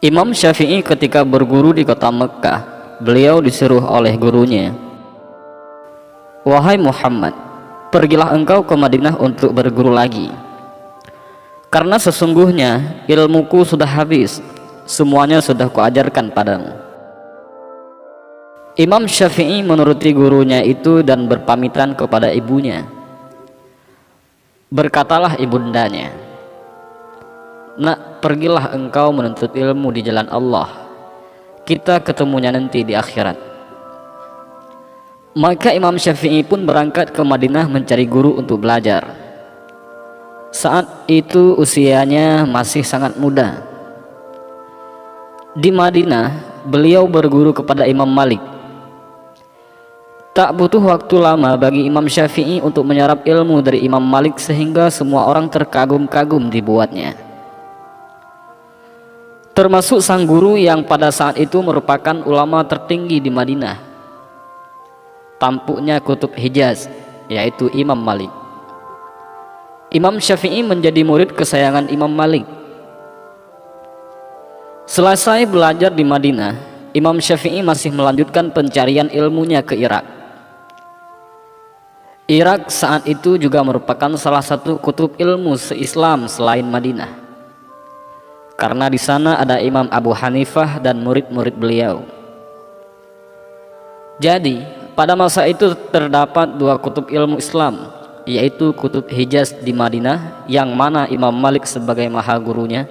Imam Syafi'i ketika berguru di kota Mekkah, beliau disuruh oleh gurunya, "Wahai Muhammad, pergilah engkau ke Madinah untuk berguru lagi, karena sesungguhnya ilmuku sudah habis, semuanya sudah kuajarkan padamu." Imam Syafi'i menuruti gurunya itu dan berpamitan kepada ibunya. Berkatalah ibundanya, "Nak, pergilah engkau menuntut ilmu di jalan Allah. Kita ketemunya nanti di akhirat." Maka Imam Syafi'i pun berangkat ke Madinah mencari guru untuk belajar. Saat itu usianya masih sangat muda. Di Madinah, beliau berguru kepada Imam Malik. Tak butuh waktu lama bagi Imam Syafi'i untuk menyerap ilmu dari Imam Malik sehingga semua orang terkagum-kagum dibuatnya. Termasuk sang guru yang pada saat itu merupakan ulama tertinggi di Madinah, tampuknya kutub Hijaz, yaitu Imam Malik. Imam Syafi'i menjadi murid kesayangan Imam Malik. Selesai belajar di Madinah, Imam Syafi'i masih melanjutkan pencarian ilmunya ke Irak. Irak saat itu juga merupakan salah satu kutub ilmu se-Islam selain Madinah, karena di sana ada Imam Abu Hanifah dan murid-murid beliau. Jadi pada masa itu terdapat dua kutub ilmu Islam, yaitu kutub Hijaz di Madinah yang mana Imam Malik sebagai maha gurunya,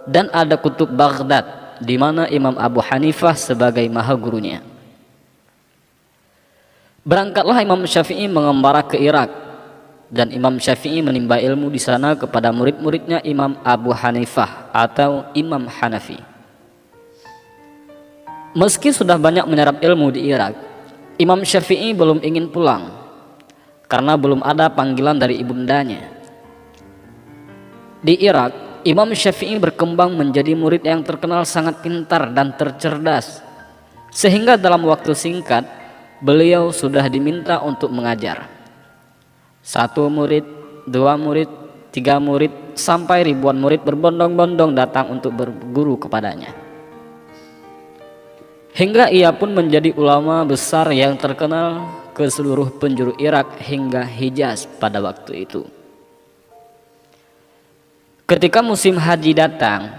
dan ada kutub Baghdad di mana Imam Abu Hanifah sebagai maha gurunya. Berangkatlah Imam Syafi'i mengembara ke Irak, dan Imam Syafi'i menimba ilmu di sana kepada murid-muridnya Imam Abu Hanifah atau Imam Hanafi. Meski sudah banyak menyerap ilmu di Irak, Imam Syafi'i belum ingin pulang karena belum ada panggilan dari ibundanya. Di Irak, Imam Syafi'i berkembang menjadi murid yang terkenal sangat pintar dan tercerdas, sehingga dalam waktu singkat beliau sudah diminta untuk mengajar. 1 murid, 2 murid, 3 murid, sampai ribuan murid berbondong-bondong datang untuk berguru kepadanya. Hingga ia pun menjadi ulama besar yang terkenal ke seluruh penjuru Irak hingga Hijaz pada waktu itu. Ketika musim haji datang,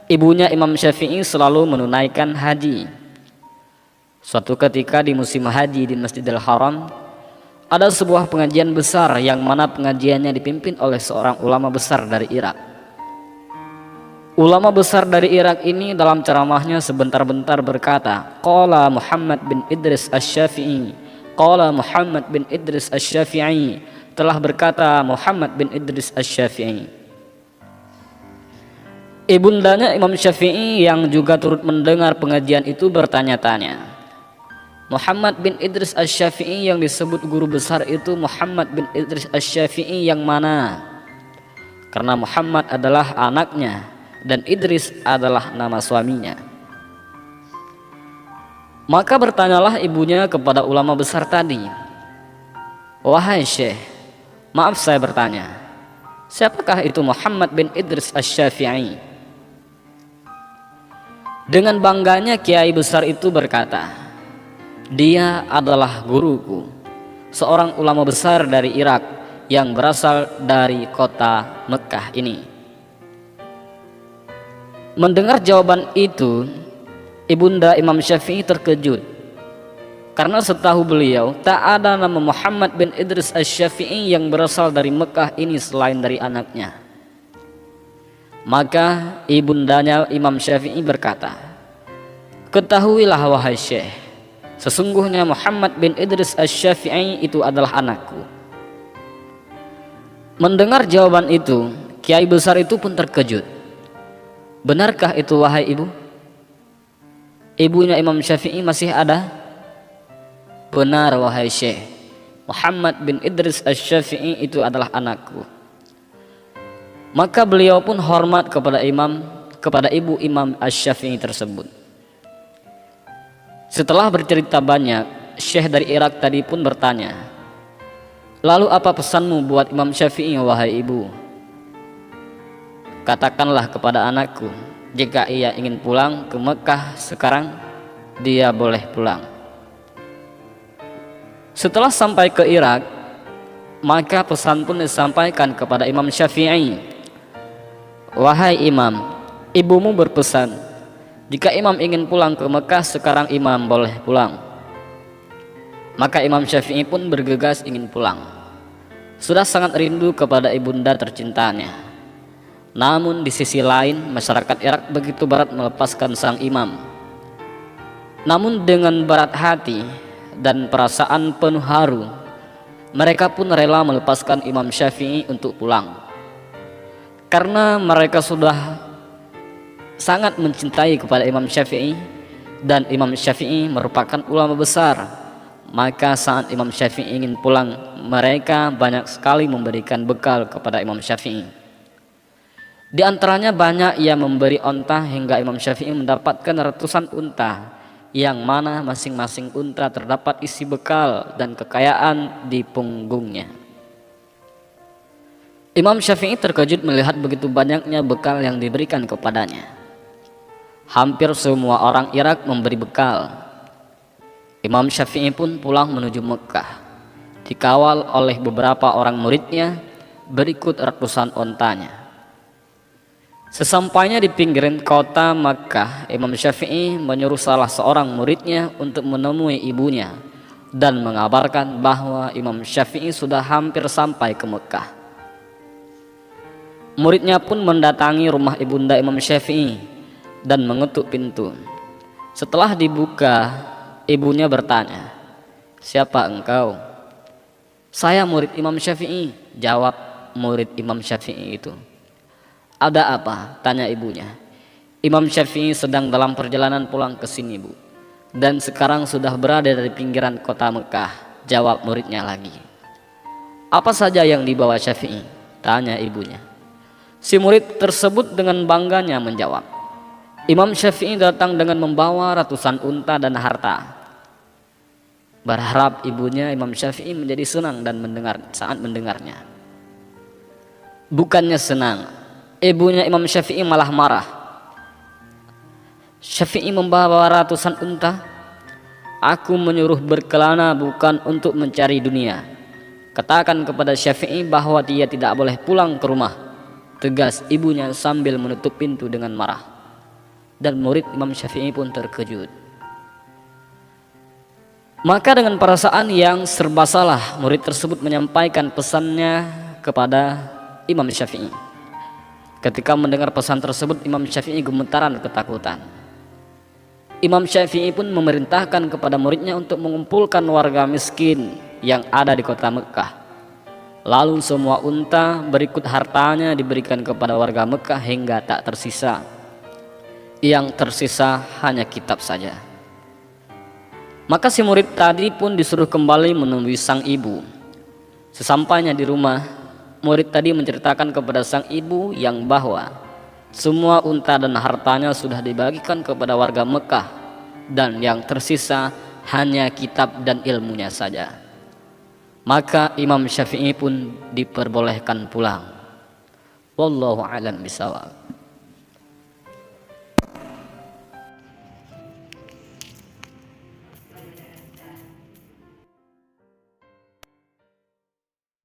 ibunya Imam Syafi'i selalu menunaikan haji. Suatu ketika di musim haji di Masjidil Haram, ada sebuah pengajian besar yang mana pengajiannya dipimpin oleh seorang ulama besar dari Irak. Ulama besar dari Irak ini dalam ceramahnya sebentar-bentar berkata, "Qala Muhammad bin Idris Asy-Syafi'i, qala Muhammad bin Idris Asy-Syafi'i," telah berkata Muhammad bin Idris Asy-Syafi'i. Ibundanya Imam Syafi'i yang juga turut mendengar pengajian itu bertanya-tanya, Muhammad bin Idris Asy-Syafi'i yang disebut guru besar itu Muhammad bin Idris Asy-Syafi'i yang mana? Karena Muhammad adalah anaknya dan Idris adalah nama suaminya. Maka bertanyalah ibunya kepada ulama besar tadi, "Wahai Syekh, maaf saya bertanya, siapakah itu Muhammad bin Idris Asy-Syafi'i?" Dengan bangganya kiai besar itu berkata, "Dia adalah guruku, seorang ulama besar dari Irak yang berasal dari kota Mekkah ini." Mendengar jawaban itu, ibunda Imam Syafi'i terkejut, karena setahu beliau tak ada nama Muhammad bin Idris Asy-Syafi'i yang berasal dari Mekkah ini selain dari anaknya. Maka ibundanya Imam Syafi'i berkata, "Ketahuilah wahai Syekh, sesungguhnya Muhammad bin Idris Asy-Syafi'i itu adalah anakku." Mendengar jawaban itu, kiai besar itu pun terkejut. "Benarkah itu wahai ibu?" Ibunya Imam Syafi'i masih ada. "Benar wahai Syekh, Muhammad bin Idris Asy-Syafi'i itu adalah anakku." Maka beliau pun hormat kepada ibu Imam Asy-Syafi'i tersebut. Setelah bercerita banyak, Syekh dari Irak tadi pun bertanya, "Lalu apa pesanmu buat Imam Syafi'i wahai ibu?" "Katakanlah kepada anakku, jika ia ingin pulang ke Mekah sekarang, dia boleh pulang. Setelah sampai ke Irak, maka pesan pun disampaikan kepada Imam Syafi'i. Wahai Imam, ibumu berpesan, jika Imam ingin pulang ke Mekah sekarang, Imam boleh pulang. Maka Imam Syafi'i pun bergegas ingin pulang. Sudah sangat rindu kepada ibunda tercintanya. Namun di sisi lain, masyarakat Irak begitu berat melepaskan sang imam. Namun dengan berat hati dan perasaan penuh haru, mereka pun rela melepaskan Imam Syafi'i untuk pulang. Karena mereka sudah sangat mencintai kepada Imam Syafi'i, dan Imam Syafi'i merupakan ulama besar. Maka saat Imam Syafi'i ingin pulang, mereka banyak sekali memberikan bekal kepada Imam Syafi'i. Di antaranya banyak yang memberi onta hingga Imam Syafi'i mendapatkan ratusan unta, yang mana masing-masing unta terdapat isi bekal dan kekayaan di punggungnya. Imam Syafi'i terkejut melihat begitu banyaknya bekal yang diberikan kepadanya. Hampir semua orang Irak memberi bekal. Imam Syafi'i pun pulang menuju Mekah, dikawal oleh beberapa orang muridnya, berikut ratusan ontanya. Sesampainya di pinggiran kota Mekah, Imam Syafi'i menyuruh salah seorang muridnya untuk menemui ibunya dan mengabarkan bahwa Imam Syafi'i sudah hampir sampai ke Mekah. Muridnya pun mendatangi rumah ibunda Imam Syafi'i dan mengetuk pintu. Setelah dibuka, ibunya bertanya, "Siapa engkau?" "Saya murid Imam Syafi'i," jawab murid Imam Syafi'i itu. "Ada apa?" tanya ibunya. "Imam Syafi'i sedang dalam perjalanan pulang ke sini, Bu, dan sekarang sudah berada di pinggiran kota Mekah," jawab muridnya lagi. "Apa saja yang dibawa Syafi'i?" tanya ibunya. Si murid tersebut dengan bangganya menjawab, "Imam Syafi'i datang dengan membawa ratusan unta dan harta." Berharap ibunya Imam Syafi'i menjadi senang dan saat mendengarnya. Bukannya senang, ibunya Imam Syafi'i malah marah. "Syafi'i membawa ratusan unta? Aku menyuruh berkelana bukan untuk mencari dunia. Katakan kepada Syafi'i bahwa dia tidak boleh pulang ke rumah," tegas ibunya sambil menutup pintu dengan marah. Dan murid Imam Syafi'i pun terkejut. Maka dengan perasaan yang serba salah, murid tersebut menyampaikan pesannya kepada Imam Syafi'i. Ketika mendengar pesan tersebut, Imam Syafi'i gemetaran ketakutan. Imam Syafi'i pun memerintahkan kepada muridnya untuk mengumpulkan warga miskin yang ada di kota Mekah. Lalu semua unta berikut hartanya diberikan kepada warga Mekah hingga tak tersisa. Yang tersisa hanya kitab saja. Maka si murid tadi pun disuruh kembali menemui sang ibu. Sesampainya di rumah, murid tadi menceritakan kepada sang ibu yang bahwa semua unta dan hartanya sudah dibagikan kepada warga Mekah, dan yang tersisa hanya kitab dan ilmunya saja. Maka Imam Syafi'i pun diperbolehkan pulang. Wallahu a'lam bishawab.